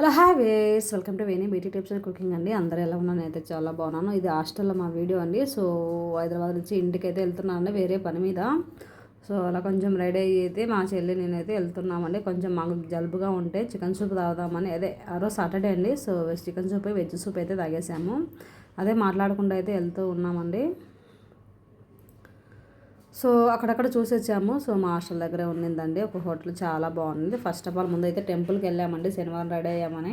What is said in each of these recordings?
Hello hi ways welcome to Veni beauty tips and cooking అండి. అందరూ ఎలా ఉన్నాను? అయితే చాలా బాగున్నాను. ఇది హాస్టల్లో మా వీడియో అండి. సో హైదరాబాద్ నుంచి ఇంటికి అయితే వెళ్తున్నాను వేరే పని మీద. సో అలా కొంచెం రెడీ అయ్యి అయితే మా చెల్లి నేనైతే వెళ్తున్నామండి. కొంచెం మాకు జలుబుగా ఉంటే చికెన్ సూప్ తాగుదామని, అదే ఆ రోజు సాటర్డే అండి. So chicken soup veg soup అయితే తాగేసాము. అదే మాట్లాడకుండా అయితే వెళ్తూ ఉన్నామండి. సో అక్కడక్కడ చూసి వచ్చాము. సో మా హాస్టల్ దగ్గరే ఉండిందండి ఒక హోటల్, చాలా బాగుంది. ఫస్ట్ ఆఫ్ ఆల్ ముందు అయితే టెంపుల్కి వెళ్ళామండి, శనివారం రెడీ అయ్యామని.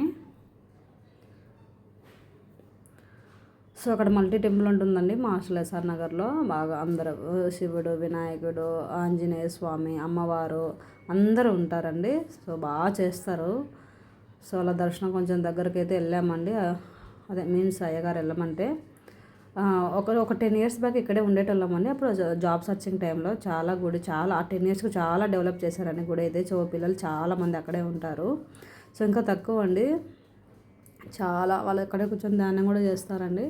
సో అక్కడ మల్టీ టెంపుల్ ఉంటుందండి మా హాస్టల్ ఎస్ఆర్ నగర్లో. బాగా అందరూ శివుడు, వినాయకుడు, ఆంజనేయ స్వామి, అమ్మవారు అందరూ ఉంటారండి. సో బాగా చేస్తారు. సో అలా దర్శనం కొంచెం దగ్గరికి అయితే వెళ్ళామండి. అదే మీన్స్ అయ్యగారు వెళ్ళమంటే ఒక 10 ఇయర్స్ బ్యాక్ ఇక్కడే ఉండేటోళ్ళమండి. అప్పుడు జాబ్ సర్చింగ్ టైంలో చాలా గుడి, చాలా ఆ 10 ఇయర్స్కి చాలా డెవలప్ చేశారండి గుడి అయితే. సో పిల్లలు చాలామంది అక్కడే ఉంటారు. సో ఇంకా తక్కువ అండి, చాలా వాళ్ళు అక్కడే కూర్చొని ధ్యానం కూడా చేస్తారండి.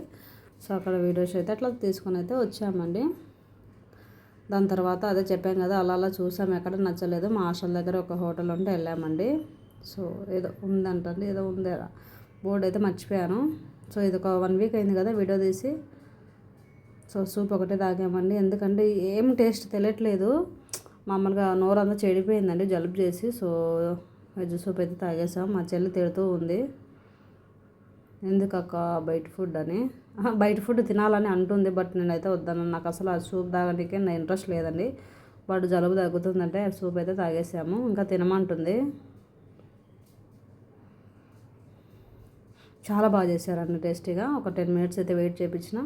సో అక్కడ వీడియోస్ అయితే అట్లా తీసుకొని అయితే వచ్చామండి. దాని తర్వాత అదే చెప్పాం కదా, అలా అలా చూసాము, ఎక్కడ నచ్చలేదు. మా హాస్టల్ దగ్గర ఒక హోటల్ ఉంటే వెళ్ళామండి. సో ఏదో ఉందంటండి, ఏదో ఉంది బోర్డు అయితే మర్చిపోయాను. సో ఇది ఒక 1 వీక్ అయింది కదా వీడియో తీసి. సో సూప్ ఒకటే తాగామండి, ఎందుకంటే ఏం టేస్ట్ తెలియట్లేదు. మామూలుగా నోరంతా చెడిపోయిందండి జలుబు చేసి. సో వెజ్ సూప్ అయితే తాగేసాం. మా చెల్లి తిడుతూ ఉంది, ఎందుకక్క బయట ఫుడ్ అని. బయట ఫుడ్ తినాలని అంటుంది, బట్ నేనైతే వద్దాను. నాకు అసలు ఆ సూప్ తాగడానికి నా ఇంట్రెస్ట్ లేదండి. బట్ జలుబు తగ్గుతుందంటే ఆ సూప్ అయితే తాగేసాము. ఇంకా తినమంటుంది. చాలా బాగా చేశారండి టేస్టీగా. ఒక 10 మినిట్స్ అయితే వెయిట్ చేయించిన.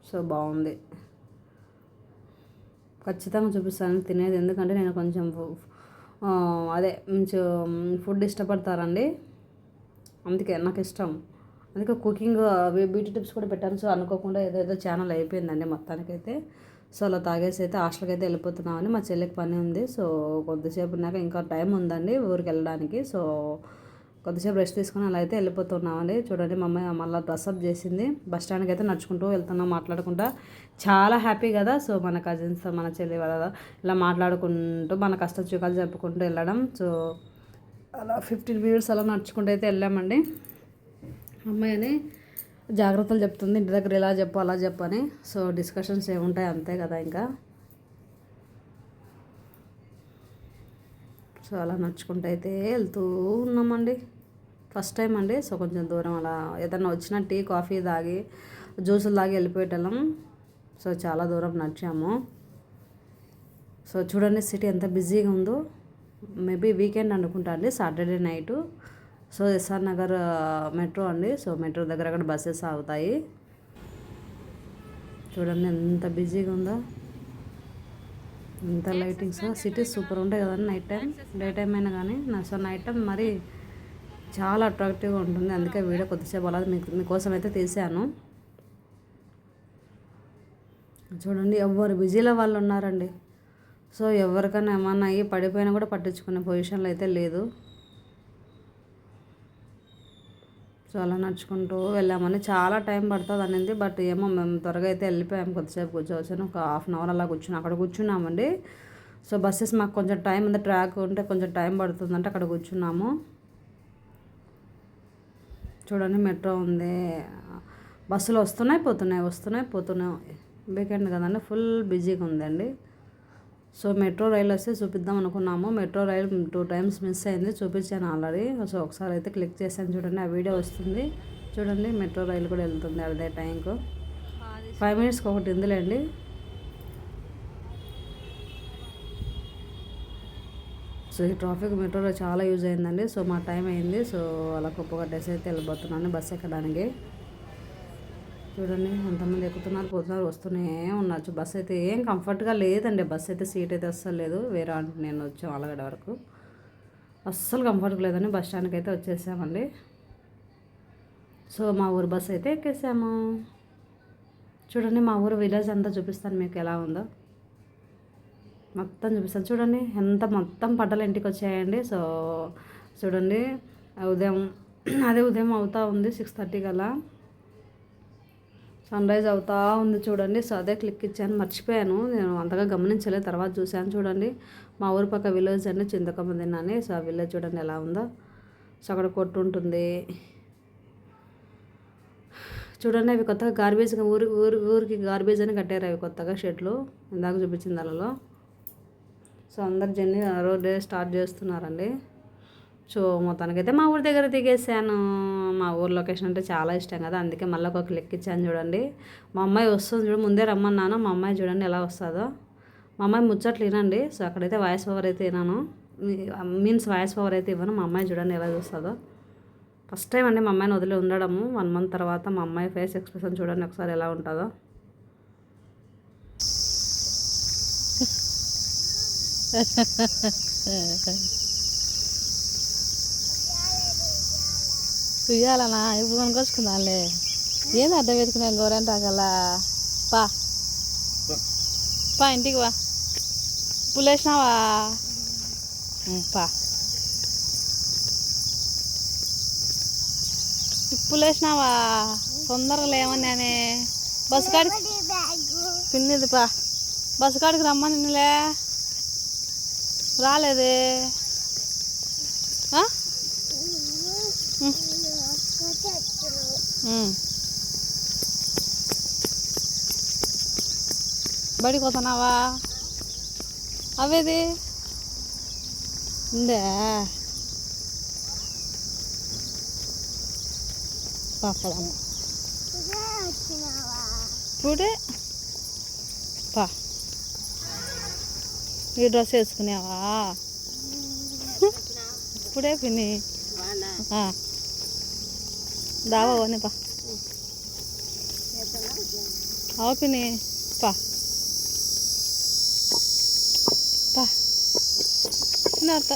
సో బాగుంది, ఖచ్చితంగా చూపిస్తాను తినేది. ఎందుకంటే నేను కొంచెం అదే కొంచెం ఫుడ్ ఇష్టపడతారండి, అందుకే నాకు ఇష్టం. అందుకే కుకింగ్ బ్యూటీ టిప్స్ కూడా పెట్టాను. సో అనుకోకుండా ఏదో ఛానల్ అయిపోయిందండి మొత్తానికైతే. సో అలా తాగేసి అయితే హాస్టల్కి అయితే వెళ్ళిపోతున్నామని. మా చెల్లికి పని ఉంది. సో కొద్దిసేపు ఉన్నాక ఇంకా టైం ఉందండి ఊరికి వెళ్ళడానికి. సో కొద్దిసేపు రెస్ట్ తీసుకుని అలా అయితే వెళ్ళిపోతున్నామండి. చూడండి మా అమ్మాయి మళ్ళీ డ్రెస్అప్ చేసింది. బస్ స్టాండ్కి అయితే నడుచుకుంటూ వెళ్తున్నాం మాట్లాడుకుంటా. చాలా హ్యాపీ కదా. సో మన కజిన్స్, మన చెల్లి వాళ్ళ ఇలా మాట్లాడుకుంటూ మన కష్ట సుఖాలు చెప్పుకుంటూ వెళ్ళడం. సో అలా 15 మినిట్స్ అలా నడుచుకుంటూ అయితే వెళ్ళామండి. అమ్మాయి అని జాగ్రత్తలు చెప్తుంది, ఇంటి దగ్గర ఇలా చెప్పు అలా చెప్పు అని. సో డిస్కషన్స్ ఏముంటాయి అంతే కదా ఇంకా. సో అలా నడుచుకుంటూ అయితే వెళ్తూ ఉన్నామండి. ఫస్ట్ టైం అండి. సో కొంచెం దూరం అలా ఏదన్నా వచ్చినా టీ కాఫీ తాగి జ్యూసులు తాగి వెళ్ళిపోయేటోళ్ళం. సో చాలా దూరం నడిచాము. సో చూడండి సిటీ ఎంత బిజీగా ఉందో. మేబీ వీకెండ్ అనుకుంటా అండి, Saturday night. So SR Nagar metro అండి. సో మెట్రో దగ్గర అక్కడ బస్సెస్ ఆగుతాయి. చూడండి ఎంత బిజీగా ఉందో, ఎంత లైటింగ్స్. సిటీ సూపర్ ఉంటాయి కదండి నైట్ టైం. డే టైం అయినా కానీ సో నైట్ టైం మరి చాలా అట్రాక్టివ్గా ఉంటుంది. అందుకే వీడియో కొద్దిసేపు అలా మీకోసం అయితే తీసాను. చూడండి ఎవరు బిజీలో వాళ్ళు ఉన్నారండి. సో ఎవరికైనా ఏమన్నా అయ్యి పడిపోయినా కూడా పట్టించుకునే పొజిషన్లో అయితే లేదు. సో అలా నడుచుకుంటూ వెళ్ళామని. చాలా టైం పడుతుంది అనేది, బట్ ఏమో మేము త్వరగా అయితే వెళ్ళిపోయాము. కొద్దిసేపు కూర్చోవచ్చాను, ఒక ½ అవర్ అలా అక్కడ కూర్చున్నామండి. సో బస్సెస్ మాకు కొంచెం టైం ఉంది, ట్రాక్ ఉంటే కొంచెం టైం పడుతుందంటే అక్కడ కూర్చున్నాము. చూడండి మెట్రో ఉంది, బస్సులు వస్తున్నాయి పోతున్నాయి. వీకెండ్ కదండి, ఫుల్ బిజీగా ఉందండి. సో మెట్రో రైలు వస్తే చూపిద్దాం అనుకున్నాము. మెట్రో రైలు 2 టైమ్స్ మిస్ అయింది, చూపించాను ఆల్రెడీ. సో ఒకసారి అయితే క్లిక్ చేశాను చూడండి, ఆ వీడియో వస్తుంది చూడండి. మెట్రో రైలు కూడా వెళ్తుంది అదే టైంకు. 5 మినిట్స్కి ఒకటి ఉందిలేండి. సో ఈ ట్రాఫిక్ మెట్రోలో చాలా యూజ్ అయిందండి. సో మా టైం అయింది. సో అలా కుప్ప కట్టేసి అయితే వెళ్ళిపోతున్నాను బస్సు ఎక్కడానికి. చూడండి ఎంతమంది ఎక్కుతున్నారు, పోతున్నారు, వస్తూనే ఉన్నారు. బస్సు అయితే ఏం కంఫర్ట్గా లేదండి. బస్సు అయితే సీట్ అయితే అస్సలు లేదు. వేరే నేను వచ్చాము ఆలగడ్డ వరకు, అస్సలు కంఫర్ట్గా లేదని బస్ స్టాండ్కి అయితే వచ్చేసామండి. సో మా ఊరు బస్సు అయితే ఎక్కేసాము. చూడండి మా ఊరు విలేజ్ అంతా చూపిస్తాను మీకు ఎలా ఉందో, మొత్తం చూపిస్తాను. చూడండి ఎంత మొత్తం పంటలు ఇంటికి వచ్చాయండి. సో చూడండి ఉదయం అవుతా ఉంది 6:30 కల్లా. సన్ రైజ్ అవుతా ఉంది చూడండి. సో అదే క్లిక్ ఇచ్చాను, మర్చిపోయాను, నేను అంతగా గమనించలేదు, తర్వాత చూశాను. చూడండి మా ఊరు పక్క విలేజ్ అండి, చింతకమ్మ తిన్నాను. సో ఆ విలేజ్ చూడండి ఎలా ఉందో. సో అక్కడ కొట్టు ఉంటుంది. చూడండి అవి కొత్తగా గార్బేజ్ ఊరికి గార్బేజ్ అని కట్టారు అవి కొత్తగా షెడ్లు ఇందాక చూపించింది అలలో. సో అందరు జర్నీ రోడ్ స్టార్ట్ చేస్తున్నారండి. సో మొత్తానికైతే మా ఊరి దగ్గర దిగేసాను. మా ఊరు లొకేషన్ అంటే చాలా ఇష్టం కదా, అందుకే మళ్ళీ ఒక క్లిక్ ఇచ్చాను చూడండి. మా అమ్మాయి వస్తుంది చూడు, ముందే రమ్మన్నాను. మా అమ్మాయి చూడండి ఎలా వస్తుందో. మా అమ్మాయి ముచ్చట్లు వినండి. సో అక్కడైతే వాయిస్ ఓవర్ అయితే వినాను, మీన్స్ వాయిస్ ఓవర్ అయితే ఇవ్వను. మా అమ్మాయి చూడండి ఎలా చూస్తుందో. ఫస్ట్ టైం అండి మా అమ్మాయిని వదిలి ఉండడము. 1 month తర్వాత మా అమ్మాయి ఫేస్ ఎక్స్ప్రెషన్ చూడండి ఒకసారి ఎలా ఉంటుందో. ఉయ్యాలనా ఇప్పుడు కొనుకొచ్చుకుందాంలే. ఏంది అడ్డం పెట్టుకున్నా గోరంటాకల్లా. పా పా ఇంటికి వా. పులేసినావా? పా పులేసినావా? తొందరగా లేవన్నానే. బస్సు కాడికి పిన్నిది పా. బస్సు కాడికి రమ్మని నిన్నలే రాలేదే. బడికి పోతున్నావా? అవేది ఉందే పాపడమ్మ ఇప్పుడే పా. ఈ డ్రెస్ వేసుకునేవా? ఇప్పుడే పిన్ని దావా పోనీ పా. అవు పిన్ని పా పా తిన్నారత.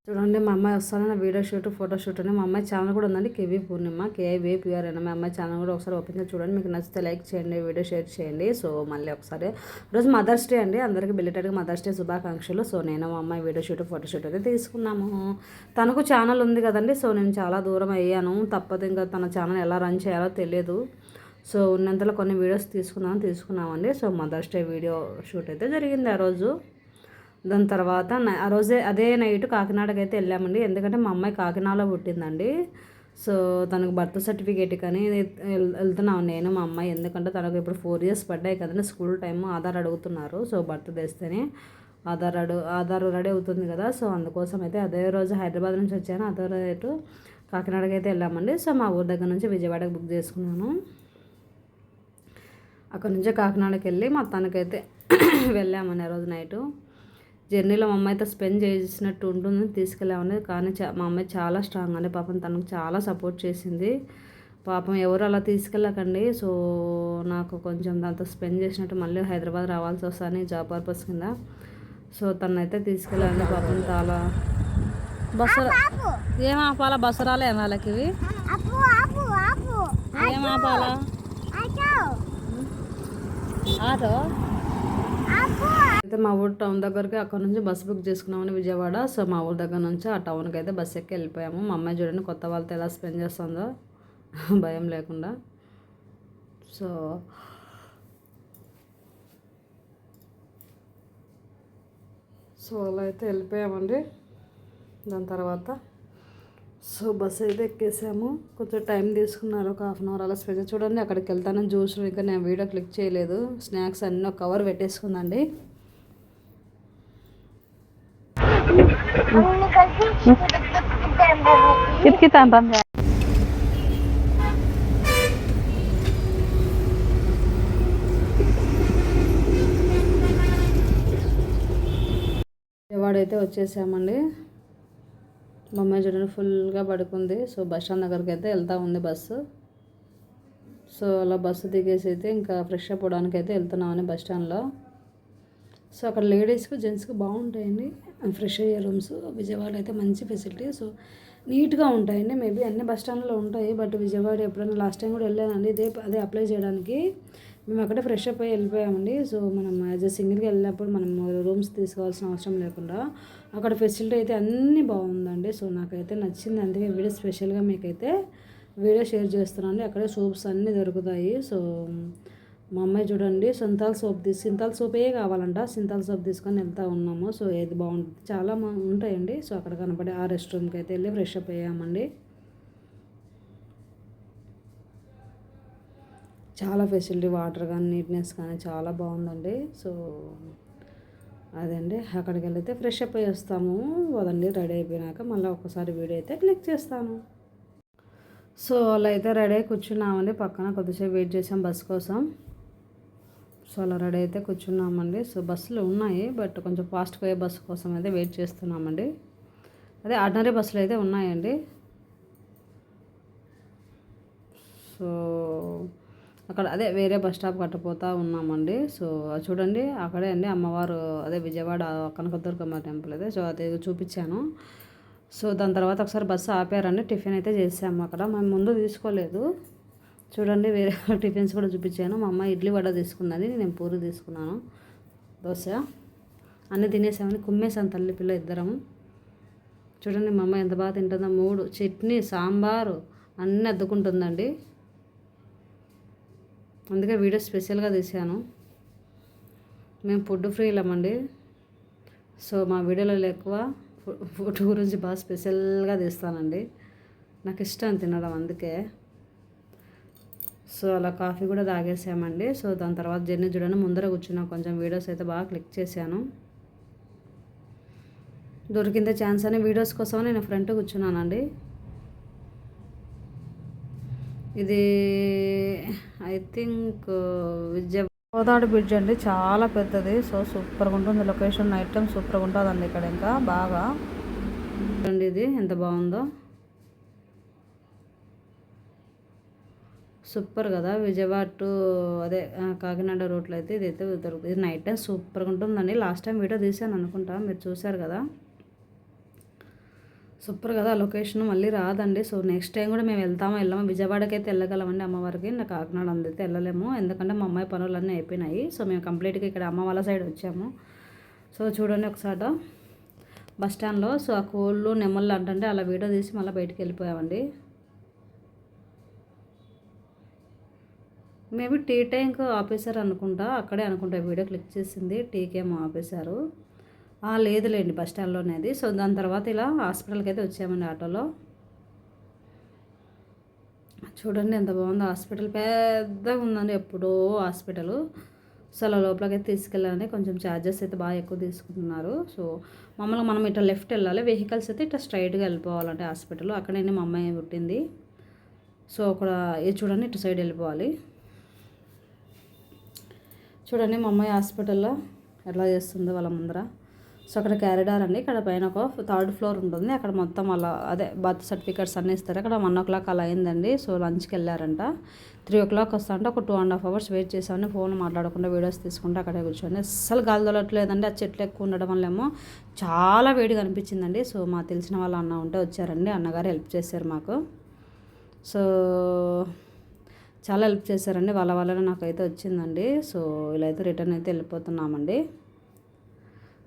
చూడండి మా అమ్మాయి వస్తానన్న వీడియో షూట్ ఫోటో షూట్ అని మా అమ్మాయి ఛానల్ కూడా ఉందండి, కేవీ పూర్ణిమ, KIVPR అని. మా అమ్మాయి ఛానల్ కూడా ఒకసారి ఓపెన్ చేసి చూడండి. మీకు నచ్చితే లైక్ చేయండి, వీడియో షేర్ చేయండి. సో మళ్ళీ ఒకసారి రోజు మదర్స్ డే అండి, అందరికీ బిలేటెడ్గా మదర్స్ డే శుభాకాంక్షలు. సో నేను మా అమ్మాయి వీడియో షూట్ ఫోటో షూట్ అయితే తీసుకున్నాము. తనకు ఛానల్ ఉంది కదండి, సో నేను చాలా దూరం అయ్యాను, తప్పదు. ఇంకా తన ఛానల్ ఎలా రన్ చేయాలో తెలియదు. సో ఉన్నంతలో కొన్ని వీడియోస్ తీసుకున్నామండి. So Mother's Day video shoot అయితే జరిగింది ఆ రోజు. దాని తర్వాత ఆ రోజే అదే నైట్ కాకినాడకి అయితే వెళ్ళామండి, ఎందుకంటే మా అమ్మాయి కాకినాడలో పుట్టిందండి. సో తనకు బర్త్ సర్టిఫికేట్ కానీ వెళ్తున్నాం నేను మా అమ్మాయి, ఎందుకంటే తనకు ఇప్పుడు 4 years పడ్డాయి కదండి. స్కూల్ టైం ఆధార్ అడుగుతున్నారు. సో బర్త్ తెస్తేనే ఆధార్ రెడీ అవుతుంది కదా. సో అందుకోసం అయితే అదే రోజు హైదరాబాద్ నుంచి వచ్చాను, అదే రోజు కాకినాడకి అయితే వెళ్ళామండి. సో మా ఊరి దగ్గర నుంచి విజయవాడకి బుక్ చేసుకున్నాను. అక్కడ నుంచే కాకినాడకి వెళ్ళి మొత్తానికైతే వెళ్ళామని ఆ రోజు నైటు. జర్నీలో మా అమ్మాయి అయితే స్పెండ్ చేసినట్టు ఉంటుందని తీసుకెళ్ళామని, కానీ మా అమ్మాయి చాలా స్ట్రాంగ్ అండి. పాపం తనకు చాలా సపోర్ట్ చేసింది. పాపం ఎవరు అలా తీసుకెళ్ళకండి. సో నాకు కొంచెం దాంతో స్పెండ్ చేసినట్టు మళ్ళీ హైదరాబాద్ రావాల్సి వస్తుంది జాబ్ పర్పస్ కింద. సో తనైతే తీసుకెళ్ళాలండి. పాపం చాలా బస్సు ఏం ఆపాలా? బస్సు రాలే వాళ్ళకి ఇవి ఏం ఆపాలా? ఆటో అయితే మా ఊరు టౌన్ దగ్గరికి అక్కడ నుంచి బస్సు బుక్ చేసుకున్నామని విజయవాడ. సో మా ఊరు దగ్గర నుంచి ఆ టౌన్కి అయితే బస్సు ఎక్కి వెళ్ళిపోయాము. మా అమ్మాయి చూడండి కొత్త వాళ్ళతో ఎలా స్పెండ్ చేస్తుందో భయం లేకుండా. సో అలా అయితే వెళ్ళిపోయామండి. దాని తర్వాత బస్సు అయితే ఎక్కేసాము. కొంచెం టైం తీసుకున్నారు, ఒక 1/2 hour అలా స్పెండ్. చూడండి అక్కడికి వెళ్తానని జ్యూస్ ఇంకా నేను వీడియో క్లిక్ చేయలేదు. స్నాక్స్ అన్నీ ఒక కవర్ పెట్టేసుకుందండి. విజయవాడైతే వచ్చేసామండి. మా అమ్మాయి చూడండి ఫుల్గా పడుకుంది. సో బస్ స్టాండ్ దగ్గరికి అయితే వెళ్తూ ఉంది బస్సు. సో అలా బస్సు దిగేసి అయితే ఇంకా ఫ్రెష్ అప్ అవ్వడానికి అయితే వెళ్తున్నామని బస్ స్టాండ్లో. సో అక్కడ లేడీస్కి జెంట్స్కి బాగుంటాయండి ఫ్రెష్ అయ్యే రూమ్స్. విజయవాడ అయితే మంచి ఫెసిలిటీ. సో నీట్గా ఉంటాయండి. మేబీ అన్ని బస్ స్టాండ్లో ఉంటాయి, బట్ విజయవాడ ఎప్పుడైనా లాస్ట్ టైం కూడా వెళ్ళానండి అదే అప్లై చేయడానికి. మేము అక్కడే ఫ్రెష్ అప్ అయ్యి వెళ్ళిపోయామండి. సో మనం యాజ్ ఎ సింగిల్గా వెళ్ళినప్పుడు మనం రూమ్స్ తీసుకోవాల్సిన అవసరం లేకుండా అక్కడ ఫెసిలిటీ అయితే అన్నీ బాగుందండి. సో నాకైతే నచ్చింది, అందుకే వీడియో స్పెషల్గా మీకైతే వీడియో షేర్ చేస్తున్నాను. అక్కడే సోప్స్ అన్నీ దొరుకుతాయి. సో మా అమ్మాయి చూడండి సింతాల్ సోపే కావాలంట. సింతాల్ సోప్ తీసుకొని వెళ్తూ ఉన్నాము. సో ఏది బాగుంటుంది, చాలా ఉంటాయండి. సో అక్కడ కనపడే ఆ రెస్టారెంట్కి అయితే వెళ్ళి ఫ్రెష్ అప్ అయ్యామండి. చాలా ఫెసిలిటీ, వాటర్ కానీ నీట్నెస్ కానీ చాలా బాగుందండి. సో అదండి, అక్కడికి వెళ్తే ఫ్రెష్ అప్ అయ్యి వస్తాము. అదండి రెడీ అయిపోయినాక మళ్ళీ ఒకసారి వీడియో అయితే క్లిక్ చేస్తాను. సో అలా అయితే రెడీ అయి కూర్చున్నామండి. పక్కన కొద్దిసేపు వెయిట్ చేసాం బస్ కోసం. సో అలా రెడీ అయితే కూర్చున్నామండి. సో బస్సులు ఉన్నాయి, బట్ కొంచెం ఫాస్ట్గా పోయే బస్సు కోసం అయితే వెయిట్ చేస్తున్నామండి. అదే ఆర్డినరీ బస్సులు అయితే ఉన్నాయండి. సో అక్కడ అదే వేరే బస్ స్టాప్ కట్టపోతూ ఉన్నామండి. సో చూడండి అక్కడే అండి అమ్మవారు, అదే విజయవాడ కనకదుర్గమ్మ టెంపుల్ అదే. సో అది చూపించాను. సో దాని తర్వాత ఒకసారి బస్సు ఆపారండి. టిఫిన్ అయితే చేసాము అక్కడ. మేము ముందు తీసుకోలేదు. చూడండి వేరే టిఫిన్స్ కూడా చూపించాను. మా అమ్మ ఇడ్లీ వడ తీసుకుందని, నేను పూరి తీసుకున్నాను, దోశ అన్నీ తినేసామని కుమ్మేసాను తల్లి పిల్ల ఇద్దరం. చూడండి మా అమ్మ ఎంత బాగా తింటుందో. 3 చట్నీ, సాంబారు అన్నీ అద్దుకుంటుందండి. అందుకే వీడియో స్పెషల్గా తీసాను. మేము ఫుడ్ ఫ్రీ లేమండి. సో మా వీడియోలో ఎక్కువ ఫుడ్ గురించి బాగా స్పెషల్గా తీస్తానండి. నాకు ఇష్టం తినడం, అందుకే. సో అలా కాఫీ కూడా తాగేసామండి. సో దాని తర్వాత జర్నీ చూడండి, ముందర కూర్చున్నాం. కొంచెం వీడియోస్ అయితే బాగా క్లిక్ చేశాను. దొరికిందే ఛాన్స్ అని వీడియోస్ కోసం నేను ఫ్రంట్ కూర్చున్నానండి. ఇది ఐ థింక్ గోదావరి బ్రిడ్జ్ అండి, చాలా పెద్దది. సో సూపర్గా ఉంటుంది లొకేషన్. నైట్ టైం సూపర్గా ఉంటుందండి ఇక్కడ. ఇంకా బాగా చూడండి ఇది ఎంత బాగుందో, సూపర్ కదా. విజయవాడ టు అదే కాకినాడ రూట్లో అయితే ఇదైతే దొరుకుతుంది. ఇది నైట్ టైం సూపర్గా ఉంటుందండి. లాస్ట్ టైం వీడియో తీసాను అనుకుంటా, మీరు చూశారు కదా. సూపర్ కదా లొకేషన్, మళ్ళీ రాదండి. సో నెక్స్ట్ టైం కూడా మేము వెళ్ళాము. విజయవాడకి అయితే వెళ్ళగలమండి అమ్మవారికి. నాకు కాకినాడ అందైతే వెళ్ళలేము, ఎందుకంటే మా అమ్మాయి పనులన్నీ అయిపోయినాయి. సో మేము కంప్లీట్గా ఇక్కడ అమ్మ వాళ్ళ సైడ్ వచ్చాము. సో చూడండి ఒకసారి బస్ స్టాండ్లో. సో ఆ కోళ్ళు నెమ్మళ్ళు అంటే అలా వీడియో తీసి మళ్ళీ బయటికి వెళ్ళిపోయామండి. మేబీ టీ టైంకి ఆపేశారు అనుకుంటా, అక్కడే అనుకుంటా వీడియో క్లిక్ చేసింది. టీకేమో ఆపేశారు. లేదులేండి బస్ స్టాండ్లోనేది. సో దాని తర్వాత ఇలా హాస్పిటల్కి అయితే వచ్చామండి ఆటోలో. చూడండి ఎంత బాగుందో హాస్పిటల్, పెద్దగా ఉందండి. ఎప్పుడో హాస్పిటల్. సో అలా లోపలికి అయితే తీసుకెళ్ళాలని కొంచెం ఛార్జెస్ అయితే బాగా ఎక్కువ తీసుకుంటున్నారు. సో మామూలుగా మనం ఇట్లా లెఫ్ట్ వెళ్ళాలి, వెహికల్స్ అయితే ఇట్లా స్ట్రైట్గా వెళ్ళిపోవాలంటే హాస్పిటల్. అక్కడే మా అమ్మాయి పుట్టింది. సో అక్కడ ఇది చూడండి, ఇటు సైడ్ వెళ్ళిపోవాలి. చూడండి మా అమ్మాయి హాస్పిటల్లో ఎట్లా చేస్తుందో వాళ్ళ ముందర. సో అక్కడ క్యారిడార్ అండి, ఇక్కడ పైన ఒక 3rd ఫ్లోర్ ఉంటుంది. అక్కడ మొత్తం అలా అదే బర్త్ సర్టిఫికేట్స్ అన్నీ ఇస్తారు. అక్కడ 1 o'clock అలా అయిందండి. సో లంచ్కి వెళ్ళారంట. 3 o'clock వస్తా అంటే ఒక 2.5 hours వెయిట్ చేసామని, ఫోన్ మాట్లాడకుండా వీడియోస్ తీసుకుంటే అక్కడే కూర్చోండి. అస్సలు గాలి తొలట్లేదండి. ఆ చెట్లు ఎక్కువ ఉండడం వల్లేమో చాలా వేడిగా అనిపించిందండి. సో మా తెలిసిన వాళ్ళ అన్న ఉంటే వచ్చారండి, అన్నగారు హెల్ప్ చేశారు మాకు. సో చాలా హెల్ప్ చేశారండి, వాళ్ళ వల్లనే నాకైతే వచ్చిందండి. సో ఇలా అయితే రిటర్న్ అయితే వెళ్ళిపోతున్నామండి.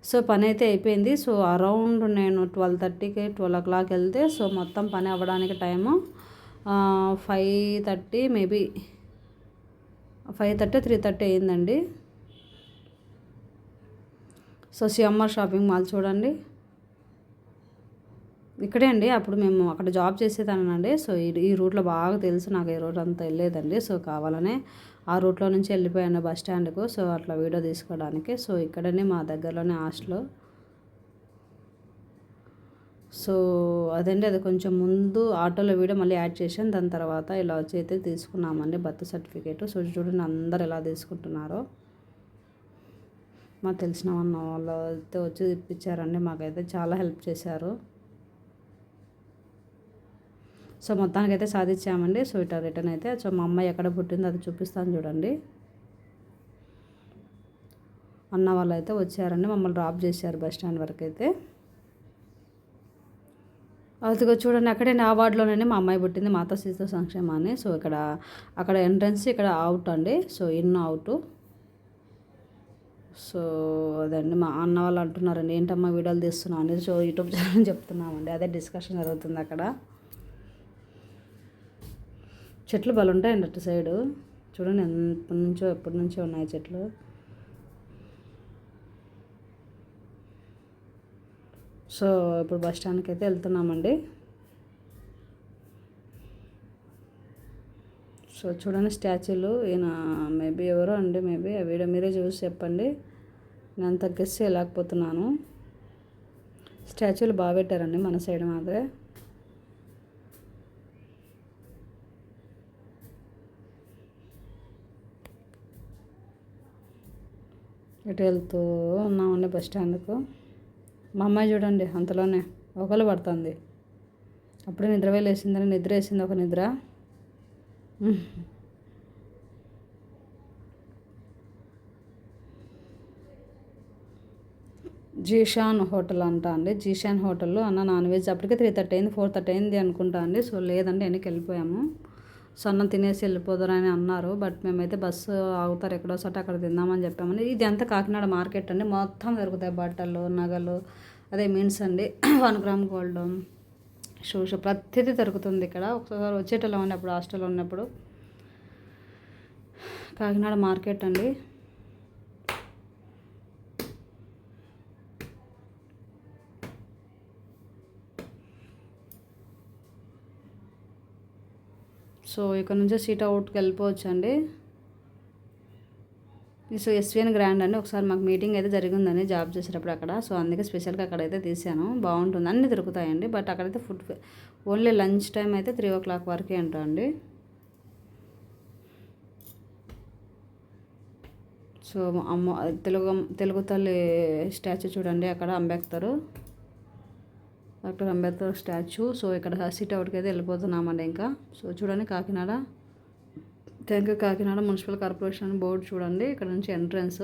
సో పని అయితే అయిపోయింది. సో అరౌండ్ నేను 12:30కి 12 o'clock వెళ్తే, సో మొత్తం పని అవ్వడానికి టైము 5:30 మేబీ 5:30 3:30 అయిందండి. సో సిఎంఆర్ షాపింగ్ మాల్ చూడండి, ఇక్కడే అండి. అప్పుడు మేము అక్కడ జాబ్ చేసేదానండి. సో ఈ రూట్లో బాగా తెలుసు నాకు, ఈ రూట్ అంతా వెళ్ళేదండి. సో కావాలనే ఆ రూట్లో నుంచి వెళ్ళిపోయాను బస్ స్టాండ్కు. సో అట్లా వీడియో తీసుకోవడానికి. సో ఇక్కడనే మా దగ్గరలోనే హాస్టల్. సో అదండి, అది కొంచెం ముందు ఆటోలో వీడియో మళ్ళీ యాడ్ చేశాను. దాని తర్వాత ఇలా వచ్చి అయితే తీసుకున్నామండి బర్త్ సర్టిఫికేట్. సో చూడండి అందరు ఎలా తీసుకుంటున్నారో. మాకు తెలిసిన వాళ్ళు అయితే వచ్చి ఇప్పించారండి, మాకైతే చాలా హెల్ప్ చేశారు. సో మొత్తానికి అయితే సాధించామండి. సో ఇట్లా రిటర్న్ అయితే. సో మా అమ్మాయి ఎక్కడ పుట్టిందో అది చూపిస్తాను చూడండి. అన్న వాళ్ళు అయితే వచ్చారండి, మమ్మల్ని డ్రాప్ చేశారు బస్ స్టాండ్ వరకు అయితే. అదిగో చూడండి, అక్కడే నా వార్డులోనే మా అమ్మాయి పుట్టింది, మాతా శిశు సంక్షేమ అని. సో అక్కడ ఎంట్రన్స్, ఇక్కడ అవుట్ అండి. So in out. సో అదండి, మా అన్న వాళ్ళు అంటున్నారండి, ఏంటమ్మా వీడియోలు తీస్తున్నాం అని. సో యూట్యూబ్ ఛానల్ చెప్తున్నామండి, అదే డిస్కషన్ జరుగుతుంది అక్కడ. చెట్లు బలు ఉంటాయండి అటు సైడు. చూడండి ఎప్పటి నుంచో ఉన్నాయి చెట్లు. సో ఇప్పుడు బస్ స్టాండ్కి అయితే వెళ్తున్నామండి. సో చూడండి స్టాచ్యూలు. ఈయన మేబీ ఎవరో అండి, మేబీ ఆ వీడియో మీరే చూసి చెప్పండి. నేను అంత గెస్ చేయలేకపోతున్నాను. స్టాచ్యూలు బాగా పెట్టారండి మన సైడ్ మాత్రమే. ఇటు వెళ్తూ ఉన్నామండి బస్ స్టాండ్కు. మా అమ్మాయి చూడండి అంతలోనే ఒకళ్ళు పడుతుంది. అప్పుడే నిద్ర వేసిందని నిద్ర వేసింది ఒక నిద్ర. జీషాన్ హోటల్ అంట అండి. జీషాన్ హోటల్లో అన్న నాన్ వెజ్. అప్పటికే 3:30 అయింది, 4:30 అయింది అనుకుంటా అండి. సో లేదండి వెనక్కి వెళ్ళిపోయాము. సో అన్నం తినేసి వెళ్ళిపోదురని అన్నారు. బట్ మేమైతే బస్సు ఆగుతారు ఎక్కడో చోట అక్కడ తిందామని చెప్పామని. ఇది అంతా కాకినాడ మార్కెట్ అండి. మొత్తం దొరుకుతాయి బట్టలు, నగలు, అదే మీన్స్ అండి 1 గ్రామ్ గోల్డ్, షూస్, ప్రతిదీ దొరుకుతుంది ఇక్కడ. ఒకసారి వచ్చేటలో ఉన్నప్పుడు హాస్టల్లో ఉన్నప్పుడు కాకినాడ మార్కెట్ అండి. సో ఇక్కడ నుంచి సీట్ అవుట్కి వెళ్ళిపోవచ్చు అండి. సో ఎస్విఎన్ గ్రాండ్ అండి. ఒకసారి మాకు మీటింగ్ అయితే జరిగిందని జాబ్ చేసేటప్పుడు అక్కడ. సో అందుకే స్పెషల్గా అక్కడైతే తీసాను. బాగుంటుంది, అన్నీ దొరుకుతాయండి. బట్ అక్కడైతే ఫుడ్ ఓన్లీ లంచ్ టైం అయితే 3 o'clock వరకే అంట అండి. సో అమ్మ తెలుగు తల్లి స్టాచ్యూ చూడండి అక్కడ, డాక్టర్ అంబేద్కర్ స్టాచ్యూ. సో ఇక్కడ సీట్ అవుట్కి అయితే వెళ్ళిపోతున్నామండి ఇంకా. సో చూడండి Kakinada, thank you Kakinada municipal corporation board చూడండి. ఇక్కడ నుంచి ఎంట్రన్స్.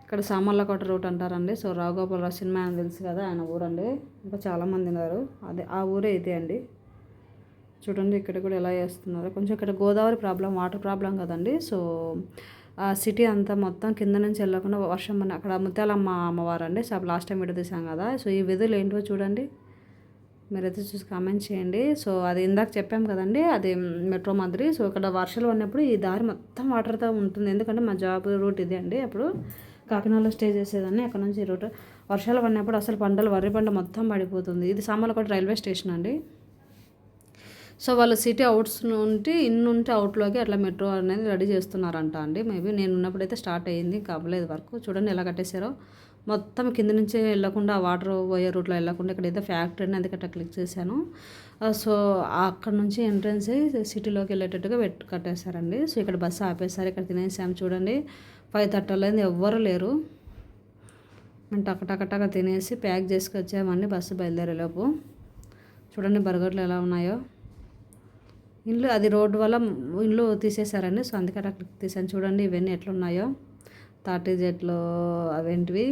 ఇక్కడ సామర్లకోట రూట్ అంటారండి. సో రావుగోపాలరావు సినిమా అని తెలుసు కదా, ఆయన ఊరండి. ఇంకా చాలామంది ఉన్నారు, అదే ఆ ఊరే ఇదే అండి. చూడండి ఇక్కడ కూడా ఎలా చేస్తున్నారు. కొంచెం ఇక్కడ గోదావరి ప్రాబ్లం, వాటర్ ప్రాబ్లం కదండి. సో ఆ సిటీ అంతా మొత్తం కింద నుంచి వెళ్ళకుండా వర్షం పడిన అక్కడ ముత్యాలమ్మ అమ్మవారు అండి. సో లాస్ట్ టైం వీడియో తీసాం కదా. సో ఈ వెదులు ఏంటో చూడండి, మీరైతే చూసి కామెంట్ చేయండి. సో అది ఇందాక చెప్పాం కదండి, అది మెట్రో మాదిరి. సో ఇక్కడ వర్షాలు ఉన్నప్పుడు ఈ దారి మొత్తం వాటర్తో ఉంటుంది. ఎందుకంటే మా జాబ్ రూట్ ఇదే అండి. అప్పుడు కాకినాడలో స్టే చేసేదాన్ని. అక్కడ నుంచి రూట్ వర్షాలు పడినప్పుడు అసలు వరి పంట మొత్తం పడిపోతుంది. ఇది సామర్లకోట రైల్వే స్టేషన్ అండి. సో వాళ్ళు సిటీ అవుట్స్ నుండి నుండి అవుట్లోకి అట్లా మెట్రో అనేది రెడీ చేస్తున్నారంట అండి. మేబీ నేను ఉన్నప్పుడైతే స్టార్ట్ అయ్యింది, కావలేదు వర్క్. చూడండి ఎలా కట్టేశారో. మొత్తం కింద నుంచి వెళ్ళకుండా, వాటర్ పోయే రూట్లో వెళ్ళకుండా ఇక్కడైతే ఫ్యాక్టరీ అని అందుకే అట్లా క్లిక్ చేశాను. సో అక్కడ నుంచి ఎంట్రన్స్ సిటీలోకి వెళ్ళేటట్టుగా కట్టేశారండి. సో ఇక్కడ బస్సు ఆపేశారు. ఇక్కడ తినేసాము చూడండి. 5:30 అయింది, ఎవ్వరు లేరు. మేము టకటకటగా తినేసి ప్యాక్ చేసుకొచ్చామండి బస్సు బయలుదేరేలోపు. చూడండి బర్గర్లు ఎలా ఉన్నాయో. ఇండ్లు అది రోడ్డు వల్ల ఇండ్లు తీసేశారండి. సో అందుకే అట్లా క్లిక్ తీసాను. చూడండి ఇవన్నీ ఎట్లున్నాయో. తాటి చెట్లు, అవేంటివి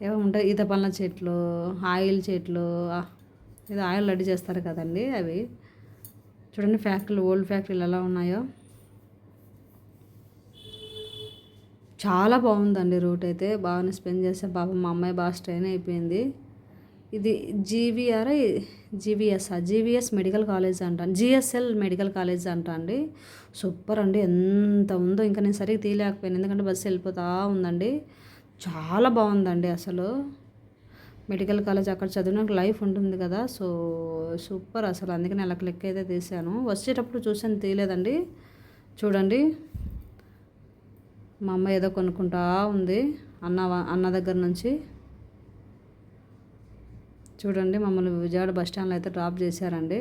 ఏమో ఉంటాయి, ఈత పళ్ళ చెట్లు, ఆయిల్ చెట్లు, ఇది ఆయిల్ రెడీ చేస్తారు కదండి అవి. చూడండి ఫ్యాక్టరీలు, ఓల్డ్ ఫ్యాక్టరీలు ఎలా ఉన్నాయో. చాలా బాగుందండి రూట్ అయితే. బాగానే స్పెండ్ చేసే పాపం మా అమ్మాయి బాగా స్ట్రెయిన్ అయిపోయింది. ఇది జీవీఎస్ మెడికల్ కాలేజ్ అంట, జిఎస్ఎల్ మెడికల్ కాలేజ్ అంట అండి. సూపర్ అండి, ఎంత ఉందో. ఇంకా నేను సరిగ్గా తీయలేకపోయాను ఎందుకంటే బస్సు వెళ్ళిపోతూ ఉందండి. చాలా బాగుందండి అసలు మెడికల్ కాలేజ్. అక్కడ చదివినాక లైఫ్ ఉంటుంది కదా. సో సూపర్ అసలు. అందుకే నేను అలా క్లిక్ అయితే తీసాను. వచ్చేటప్పుడు చూసాను, తీయలేదండి. చూడండి మా అమ్మ ఏదో కొనుక్కుంటా ఉంది అన్న దగ్గర నుంచి. చూడండి మమ్మల్ని విజయవాడ బస్ స్టాండ్లో అయితే డ్రాప్ చేశారండి.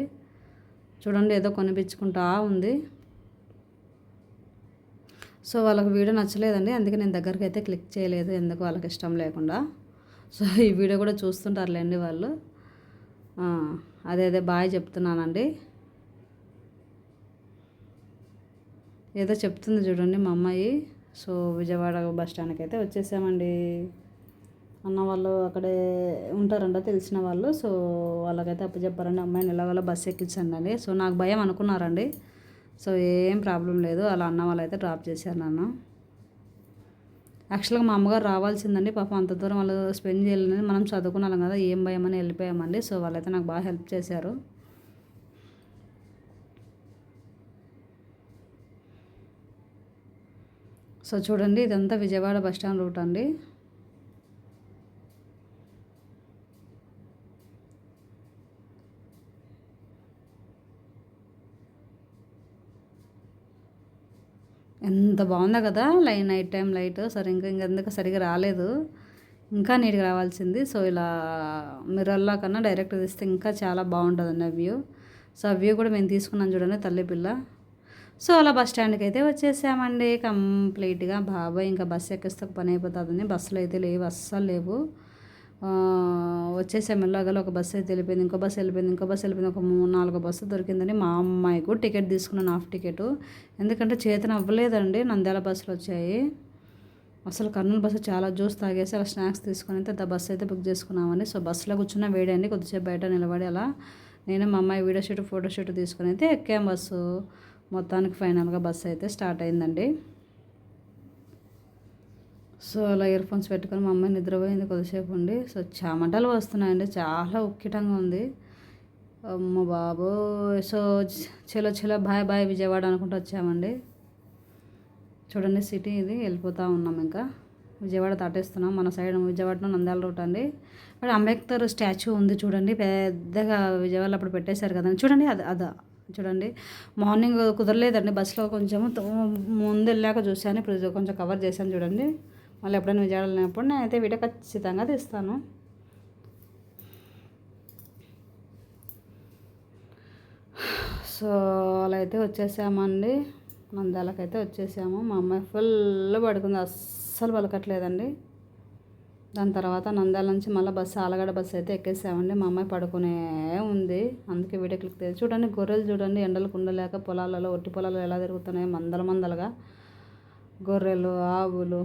చూడండి ఏదో కొనిపించుకుంటా ఉంది. సో వాళ్ళకి వీడియో నచ్చలేదండి, అందుకే నేను దగ్గరికి అయితే క్లిక్ చేయలేదు, ఎందుకు వాళ్ళకి ఇష్టం లేకుండా. సో ఈ వీడియో కూడా చూస్తుంటారులేండి వాళ్ళు. అదే బాయ్ చెప్తున్నానండి. ఏదో చెప్తుంది చూడండి మా అమ్మాయి. సో విజయవాడ బస్ స్టాండ్కి అయితే వచ్చేసామండి. అన్న వాళ్ళు అక్కడే ఉంటారంట, తెలిసిన వాళ్ళు. సో వాళ్ళకైతే అప్పచెప్పారండి, అమ్మాయిని ఎలాగోలా బస్సు ఎక్కించండి అని. సో నాకు భయం అనుకున్నారండి. సో ఏం ప్రాబ్లం లేదు, అలా అన్న వాళ్ళు అయితే డ్రాప్ చేశారు నన్ను. యాక్చువల్గా మా అమ్మగారు రావాల్సిందండి, పాపం అంత దూరం వాళ్ళు స్పెండ్ చేయాలని. మనం చదువుకున్నాం కదా, ఏం భయం అని వెళ్ళిపోయామండి. సో వాళ్ళైతే నాకు బాగా హెల్ప్ చేశారు. సో చూడండి ఇదంతా విజయవాడ బస్ స్టాండ్ రూట్ అండి. ఎంత బాగుందో కదా నైట్ టైం లైట్. సరే ఇంకెందుకు సరిగా రాలేదు, ఇంకా నీట్గా రావాల్సింది. సో ఇలా మిర్రర్లో కన్నా డైరెక్ట్ తీస్తే ఇంకా చాలా బాగుంటుందండి ఆ వ్యూ. సో ఆ వ్యూ కూడా మేము తీసుకున్నాం చూడండి తల్లి పిల్ల. సో అలా బస్ స్టాండ్కి అయితే వచ్చేసామండి కంప్లీట్గా. బాబాయ్ ఇంకా బస్సు ఎక్కిస్తే ఒక పని అయిపోతుందని బస్సులు అయితే లేవు, అస్సలు లేవు. వచ్చేసాము ఎలాగలో. ఒక బస్సు అయితే వెళ్ళిపోయింది, ఇంకో బస్సు వెళ్ళిపోయింది, ఇంకో బస్సు వెళ్ళిపోయింది. ఒక 3-4 బస్సు దొరికిందని మా అమ్మాయి కూడా టికెట్ తీసుకున్నాను, హాఫ్ టికెట్. ఎందుకంటే చేతన అవ్వలేదండి, నంద్యాల బస్సులు వచ్చాయి. అసలు కర్నూలు బస్సు చాలా జ్యూస్ తాగేసి అలా స్నాక్స్ తీసుకొని అయితే బస్సు అయితే బుక్ చేసుకున్నామండి. సో బస్సులో కూర్చున్న వేడండి, కొద్దిసేపు బయట నిలబడి అలా నేను మా అమ్మాయి వీడియో షూట్ ఫోటో షూట్ తీసుకొని అయితే ఎక్కాం బస్సు. మొత్తానికి ఫైనల్గా బస్సు అయితే స్టార్ట్ అయిందండి. సో అలా ఇయర్ ఫోన్స్ పెట్టుకొని మా అమ్మాయి నిద్రపోయింది కొద్దిసేపు ఉండి. సో చెమటలు వస్తున్నాయండి, చాలా ఉక్కిటంగా ఉంది అమ్మ బాబు. సో చలో చలో బాయ్ బాయ్ విజయవాడ అనుకుంటూ వచ్చామండి. చూడండి సిటీ ఇది, వెళ్ళిపోతూ ఉన్నాం. ఇంకా విజయవాడ దాటేస్తున్నాం. మన సైడ్ విజయవాడలో నంద్యాల రూట్ అండి. మరి అంబేద్కర్ స్టాచ్యూ ఉంది చూడండి, పెద్దగా విజయవాడలో అప్పుడు పెట్టేశారు కదండి. చూడండి అదా చూడండి. మార్నింగ్ కుదరలేదండి బస్సులో, కొంచెం ముందు వెళ్ళాక చూశాను, ఇప్పుడు కొంచెం కవర్ చేశాను చూడండి. మళ్ళీ ఎప్పుడైనా విజయవాడ వెళ్ళినప్పుడు నేనైతే వీడియో ఖచ్చితంగా తీస్తాను. సో అలా అయితే వచ్చేసామండి, నంద్యాలకైతే వచ్చేసాము. మా అమ్మాయి ఫుల్ పడుకుంది, అస్సలు పలకట్లేదండి. దాని తర్వాత నంద్యాల నుంచి మళ్ళీ బస్సు ఆలగడ్డ బస్సు అయితే ఎక్కేసామండి. మా అమ్మాయి పడుకునే ఉంది, అందుకే వీడియో క్లిక్ చేయాలి. చూడండి గొర్రెలు చూడండి, ఎండలకు ఉండలేక పొలాలలో, ఒట్టి పొలాలు ఎలా తిరుగుతున్నాయి మందలుగా. గొర్రెలు, ఆవులు.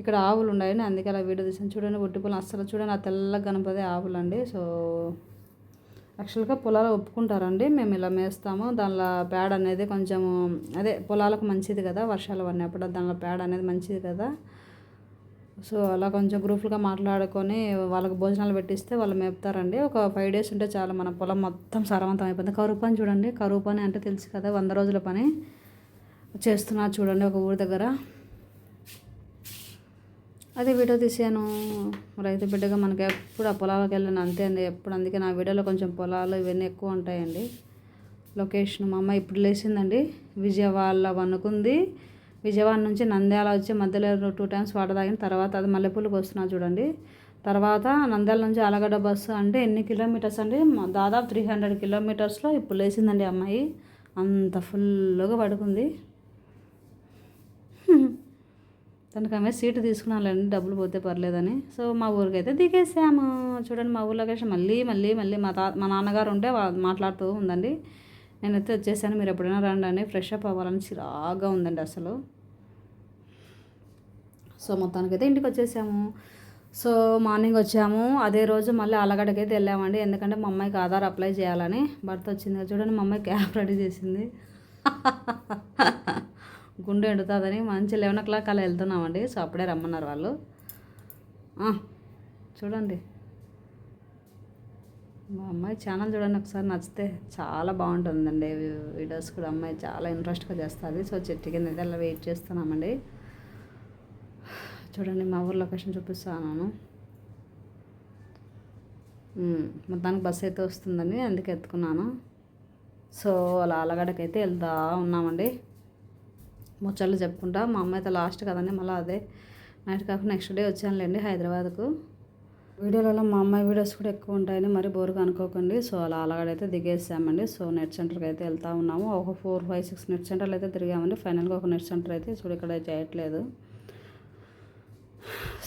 ఇక్కడ ఆవులు ఉన్నాయని అందుకే అలా వీడియో తీసాను. చూడండి ఒట్టి పొలం అస్సలు చూడండి, ఆ తెల్లగా కనపదే ఆవులు అండి. సో యాక్చువల్గా పొలాలు ఒప్పుకుంటారండి, మేము ఇలా మేస్తాము. దానిలో పేడ అనేది కొంచెం అదే పొలాలకు మంచిది కదా, వర్షాలు పడినప్పుడు దానిలో పేడ అనేది మంచిది కదా. సో అలా కొంచెం గ్రూపులుగా మాట్లాడుకొని వాళ్ళకి భోజనాలు పెట్టిస్తే వాళ్ళు మేపుతారండి. ఒక 5 days ఉంటే చాలా మన పొలం మొత్తం సారవంతం అయిపోతుంది. కరువు పని చూడండి, కరువు పని అంటే తెలుసు కదా, 100 రోజుల పని చేస్తున్నారు చూడండి ఒక ఊరి దగ్గర. అదే వీడియో తీసాను, రైతు బిడ్డగా మనకి ఎప్పుడు ఆ పొలాలకు వెళ్ళాను అంతే అండి ఎప్పుడు. అందుకే నా వీడియోలో కొంచెం పొలాలు ఇవన్నీ ఎక్కువ ఉంటాయండి. లొకేషన్ మా అమ్మ ఇప్పుడు లేచిందండి, విజయవాడ అనుకుంది. విజయవాడ నుంచి నంద్యాల వచ్చి మధ్యలో 2 times వాటర్ తాగిన తర్వాత అది మల్లెపూలకు వస్తున్నా చూడండి. తర్వాత నంద్యాల నుంచి ఆలగడ్డ బస్సు అంటే ఎన్ని కిలోమీటర్స్ అండి, దాదాపు 300 kilometers ఇప్పుడు లేచిందండి అమ్మాయి. అంత ఫుల్గా పడుకుంది. తనకు ఆమె సీటు తీసుకున్నానండి, డబ్బులు పోతే పర్లేదని. సో మా ఊరికైతే దిగేసాము. చూడండి మా ఊరు లొకేషన్. మళ్ళీ మా నాన్నగారు ఉంటే మాట్లాడుతూ ఉందండి. నేనైతే వచ్చేసాను, మీరు ఎప్పుడైనా రండి అని. ఫ్రెష్ అప్ అవ్వాలని చిరాగా ఉందండి అసలు. సో మొత్తానికైతే ఇంటికి వచ్చేసాము. సో మార్నింగ్ వచ్చాము, అదే రోజు మళ్ళీ ఆలగడ్డకి అయితే వెళ్ళామండి. ఎందుకంటే మా అమ్మాయికి ఆధార్ అప్లై చేయాలని భర్త వచ్చింది. చూడండి మా అమ్మాయి క్యాబ్ రెడీ చేసింది. గుండె ఎండుతుందని మంచి 11 o'clock అలా వెళ్తున్నామండి. సో అప్పుడే రమ్మన్నారు వాళ్ళు. చూడండి మా అమ్మాయి ఛానల్ చూడండి ఒకసారి, నచ్చితే చాలా బాగుంటుందండి వీడియోస్ కూడా. అమ్మాయి చాలా ఇంట్రెస్ట్గా చేస్తుంది. సో చెట్టు కింద అయితే అలా వెయిట్ చేస్తున్నామండి. చూడండి మా ఊరు లొకేషన్ చూపిస్తాను. మొత్తానికి బస్సు అయితే వస్తుందని అందుకే ఎత్తుకున్నాను. సో అలా ఆలగడ్డకి అయితే వెళ్తా ఉన్నామండి. ముచ్చట్లు చెప్పుకుంటా. మా అమ్మ అయితే లాస్ట్ కదండి, మళ్ళీ అదే నైట్ కాకుండా నెక్స్ట్ డే వచ్చానులేండి హైదరాబాద్కు. వీడియోలలో మా అమ్మాయి వీడియోస్ కూడా ఎక్కువ ఉంటాయని మరి బోరుగా అనుకోకండి. సో అలా ఆలగడ్డ దిగేసామండి. సో నెట్ సెంటర్కి అయితే వెళ్తూ ఉన్నాము. ఒక 4, 5, 6 నెట్ సెంటర్లు అయితే తిరిగామండి. ఫైనల్గా ఒక నెట్ సెంటర్ అయితే చూడు ఇక్కడ చేయట్లేదు.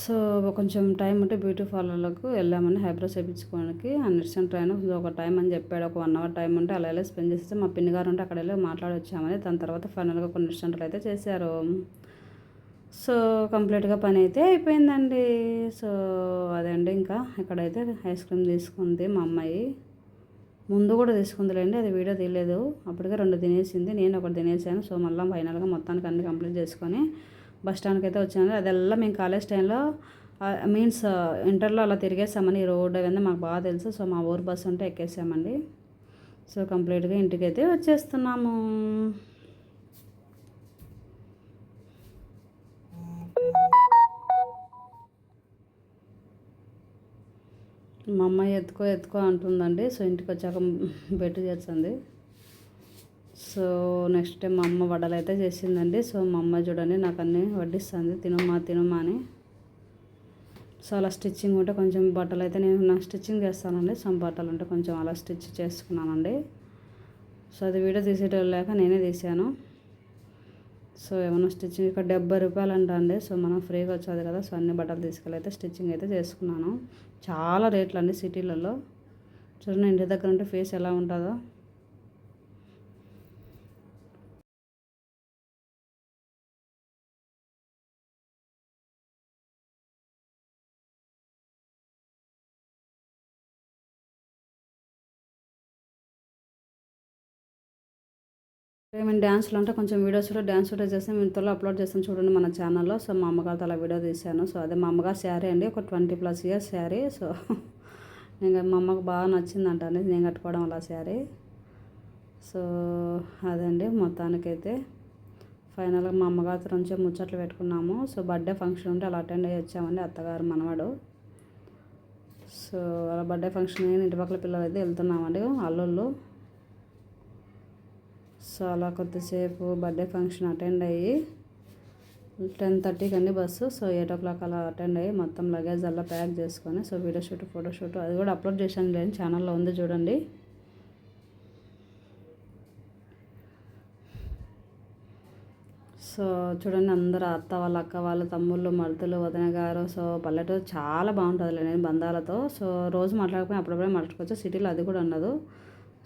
సో కొంచెం టైం ఉంటే బ్యూటీ పార్లర్లకు వెళ్ళామని హైబ్రోస్ వేయించుకోవడానికి. ఆ నెట్ సెంటర్ అయినా ఒక టైం అని చెప్పాడు, ఒక 1 hour టైం ఉంటే అలా వెళ్ళి స్పెండ్ చేస్తే మా పిన్ని గారు ఉంటే అక్కడ వెళ్ళి మాట్లాడి వచ్చామని. దాని తర్వాత ఫైనల్గా కొన్ని నెట్ సెంటర్లు అయితే చేశారు. సో కంప్లీట్గా పని అయితే అయిపోయిందండి. సో అదే అండి, ఇంకా ఇక్కడైతే ఐస్ క్రీమ్ తీసుకుంది మా అమ్మాయి. ముందు కూడా తీసుకుందిలేండి, అది వీడియో తీయలేదు. అప్పటికే 2 తినేసింది, నేను ఒకటి తినేసాను. సో మళ్ళీ ఫైనల్గా మొత్తానికి అన్ని కంప్లీట్ చేసుకొని బస్ స్టాండ్కి అయితే వచ్చాను. అదెల్లా మేము కాలేజ్ టైంలో మీన్స్ ఇంటర్లో అలా తిరిగేసామని. ఈ రోడ్ అవన్నీ మాకు బాగా తెలుసు. సో మా ఊరు బస్సు ఉంటే ఎక్కేసామండి. సో కంప్లీట్గా ఇంటికి అయితే వచ్చేస్తున్నాము. మా అమ్మాయి ఎత్తుకో ఎత్తుకో అంటుందండి. సో ఇంటికి వచ్చాక బెట్టు చేస్తుంది. సో నెక్స్ట్ టైం మా అమ్మ వడలు అయితే చేసిందండి. సో మా అమ్మ చూడండి నాకు అన్నీ వడ్డిస్తుంది, తినమ్మా తినమ్మా అని. సో అలా స్టిచ్చింగ్ ఉంటే కొంచెం బట్టలు అయితే నేను నాకు స్టిచ్చింగ్ చేస్తానండి. సమ్ బట్టలు ఉంటే కొంచెం అలా స్టిచ్ చేసుకున్నానండి. సో అది వీడియో తీసేటోళ్ళు లేక నేనే తీసాను. సో ఏమన్నా స్టిచ్చింగ్ ఇక్కడ 70 రూపాయలు అంట అండి. సో మనం ఫ్రీగా వచ్చేది కదా. సో అన్ని బట్టలు తీసుకెళ్ళి అయితే స్టిచ్చింగ్ అయితే చేసుకున్నాను. చాలా రేట్లు అండి సిటీలలో. చూడండి ఇంటి దగ్గర ఉంటే ఫేస్ ఎలా ఉంటుందో. మేము డ్యాన్స్లో అంటే కొంచెం వీడియోస్లో డ్యాన్స్ వీడియో చేస్తే మేము త్వరలో అప్లోడ్ చేస్తాను చూడండి మన ఛానల్లో. సో మా అమ్మగారితో అలా వీడియో తీశాను. సో అదే మా అమ్మగారు శారీ అండి, ఒక 20+ ఇయర్స్ శారీ. సో నేను మా అమ్మకు బాగా నచ్చిందంట అనేది నేను కట్టుకోవడం అలా శారీ. సో అదండి మొత్తానికైతే ఫైనల్గా మా అమ్మగారితో నుంచే ముచ్చట్లు పెట్టుకున్నాము. సో బర్త్డే ఫంక్షన్ ఉంటే అలా అటెండ్ అయ్యి వచ్చామండి, అత్తగారు మనవాడు. సో అలా బర్త్డే ఫంక్షన్ ఇంటి పక్కల పిల్లలు అయితే వెళ్తున్నామండి అల్లుళ్ళు. సో అలా కొద్దిసేపు బర్త్డే ఫంక్షన్ అటెండ్ అయ్యి 10:30కి అండి బస్సు. సో 8 o'clock అలా అటెండ్ అయ్యి మొత్తం లగేజ్ అలా ప్యాక్ చేసుకొని సో వీడియో షూట్ ఫోటోషూట్ అది కూడా అప్లోడ్ చేశాను లేని ఛానల్లో ఉంది చూడండి. సో చూడండి అందరూ అత్త వాళ్ళ అక్క వాళ్ళ తమ్ముళ్ళు మరుదులు వదిన గారు. సో పల్లెటూరు చాలా బాగుంటుంది నేను బంధాలతో. సో రోజు మాట్లాడుకుని అప్పుడప్పుడే మాట్లాడుకోవచ్చు. సిటీలో అది కూడా ఉండదు.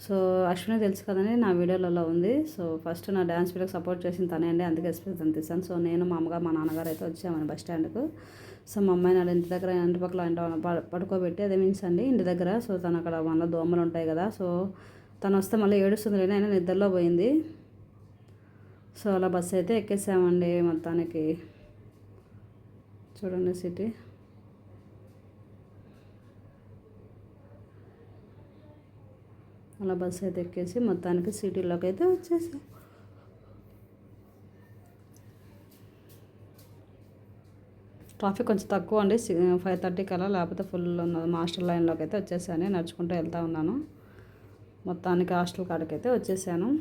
సో అశ్విని తెలుసు కదండి నా వీడియోలలో ఉంది. సో ఫస్ట్ నా డ్యాన్స్ వీడియోకి సపోర్ట్ చేసిన తనే అండి, అందుకే ఎక్స్ప్రెస్ తీసాను. సో నేను మా అమ్మగారు మా నాన్నగారు అయితే వచ్చామని బస్ స్టాండ్కు. సో మా అమ్మాయి నాడు ఇంటి దగ్గర ఇంటి పక్కల పడుకోబెట్టి అదే మీన్స్ అండి ఇంటి దగ్గర. సో తను అక్కడ మళ్ళీ దోమలు ఉంటాయి కదా. సో తను వస్తే మళ్ళీ ఏడుస్తుంది లేని అయినా నిద్రలో పోయింది. సో అలా బస్సు అయితే ఎక్కేసామండి మొత్తానికి. చూడండి సిటీ అలా బస్సు అయితే ఎక్కేసి మొత్తానికి సిటీలోకి అయితే వచ్చేసాం. ట్రాఫిక్ కొంచెం తక్కువ అండి 5:30కి అలా, లేకపోతే ఫుల్ ఉన్నది. హాస్టల్ లైన్లోకి అయితే వచ్చేసాను, నడుచుకుంటూ వెళ్తూ ఉన్నాను. మొత్తానికి హాస్టల్ కాడికి అయితే వచ్చేసాను.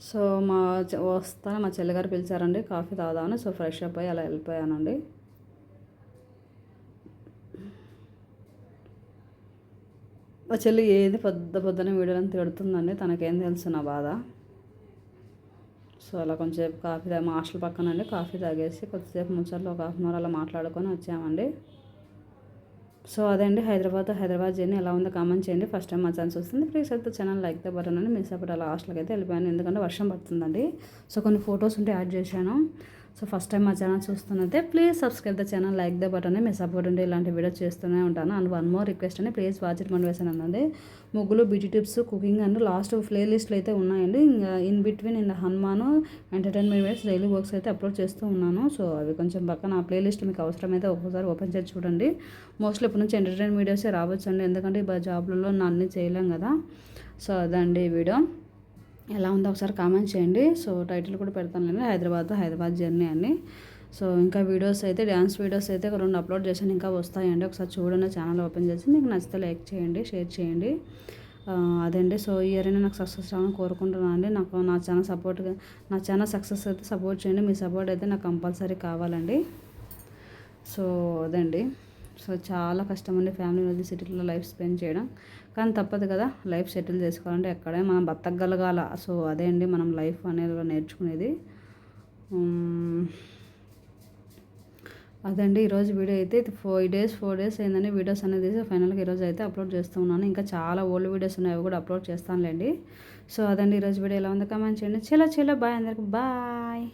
సో వస్తాను మా చెల్లిగారు పిలిచారండి కాఫీ తాగుదామని. సో ఫ్రెష్ అప్ అయ్యి అలా వెళ్ళిపోయానండి. మా చెల్లి ఏది పొద్దున వీడియోలను తిడుతుందండి, తనకేం తెలుసు నా బాధ. సో అలా కొంచెంసేపు కాఫీ మా హాస్టల్ పక్కనండి కాఫీ తాగేసి కొద్దిసేపు ముచ్చట్లు ఒక 1/2 hour అలా మాట్లాడుకొని వచ్చామండి. సో అదే అండి హైదరాబాద్ జర్నీ ఎలా ఉందో కామెంట్ చేయండి. ఫస్ట్ టైం మా ఛానల్ చూస్తుంది ప్లీజ్ అయితే ఛానల్ లైక్ ద బటన్ అని మిస్ అప్పుడు అలా హాస్టల్కి అయితే వెళ్ళిపోయాను, ఎందుకంటే వర్షం పడుతుందండి. సో కొన్ని ఫొటోస్ ఉంటే యాడ్ చేశాను. సో ఫస్ట్ టైం మా ఛానల్ చూస్తున్నదే please subscribe the channel, like the button మీ సపోర్ట్ ఉంటే ఇలాంటి వీడియోస్ చేస్తూనే ఉంటాను. అండ్ వన్ మోర్ రిక్వెస్ట్ అండి, ప్లీజ్ వాచ్ ఇట్ మోటివేషన్ అన్నది ముగ్గులు beauty tips cooking and last ప్లేలిస్ట్లు అయితే ఉన్నాయండి. ఇంకా in between in Hanuman entertainment videos daily works అయితే అప్లోడ్ చేస్తూ ఉన్నాను. సో అవి కొంచెం పక్కన ఆ ప్లేలిస్ట్ మీకు అవసరమైతే ఒక్కోసారి ఓపెన్ చేసి చూడండి. మోస్ట్లీ ఇప్పటి నుంచి ఎంటర్టైన్మెంట్ వీడియోసే రావచ్చు అండి, ఎందుకంటే ఈ జాబ్లలో అన్నీ చేయలేం కదా. సో అదండి వీడియో ఎలా ఉందో ఒకసారి కామెంట్ చేయండి. సో టైటిల్ కూడా పెడతాను హైదరాబాద్ జర్నీ అని. సో ఇంకా వీడియోస్ అయితే డ్యాన్స్ వీడియోస్ అయితే 2 అప్లోడ్ చేశాను, ఇంకా వస్తాయండి. ఒకసారి చూడండి, ఛానల్ ఓపెన్ చేసి మీకు నచ్చితే లైక్ చేయండి, షేర్ చేయండి. అదండి. సో ఈ ఇయర్ అయినా నాకు సక్సెస్ రావాలని కోరుకుంటున్నాను అండి. నాకు నా ఛానల్ సక్సెస్ అయితే సపోర్ట్ చేయండి. మీ సపోర్ట్ అయితే నాకు కంపల్సరీ కావాలండి. సో అదండి. సో చాలా కష్టం అండి ఫ్యామిలీ వదిలి సిటీలో లైఫ్ స్పెండ్ చేయడం, కానీ తప్పదు కదా. లైఫ్ సెటిల్ చేసుకోవాలంటే ఎక్కడే మనం బతకగలగాల. సో అదే అండి మనం లైఫ్ అనేది నేర్చుకునేది. అదండి ఈరోజు వీడియో అయితే 4 days అయిందండి వీడియోస్ అనేది తీసి ఫైనల్గా ఈరోజు అయితే అప్లోడ్ చేస్తూ ఉన్నాను. ఇంకా చాలా ఓల్డ్ వీడియోస్ ఉన్నాయి, అవి కూడా అప్లోడ్ చేస్తానులేండి. సో అదండి ఈరోజు వీడియో ఎలా ఉందో కామెంట్ చేయండి. చాలా బాయ్ అందరికి బాయ్.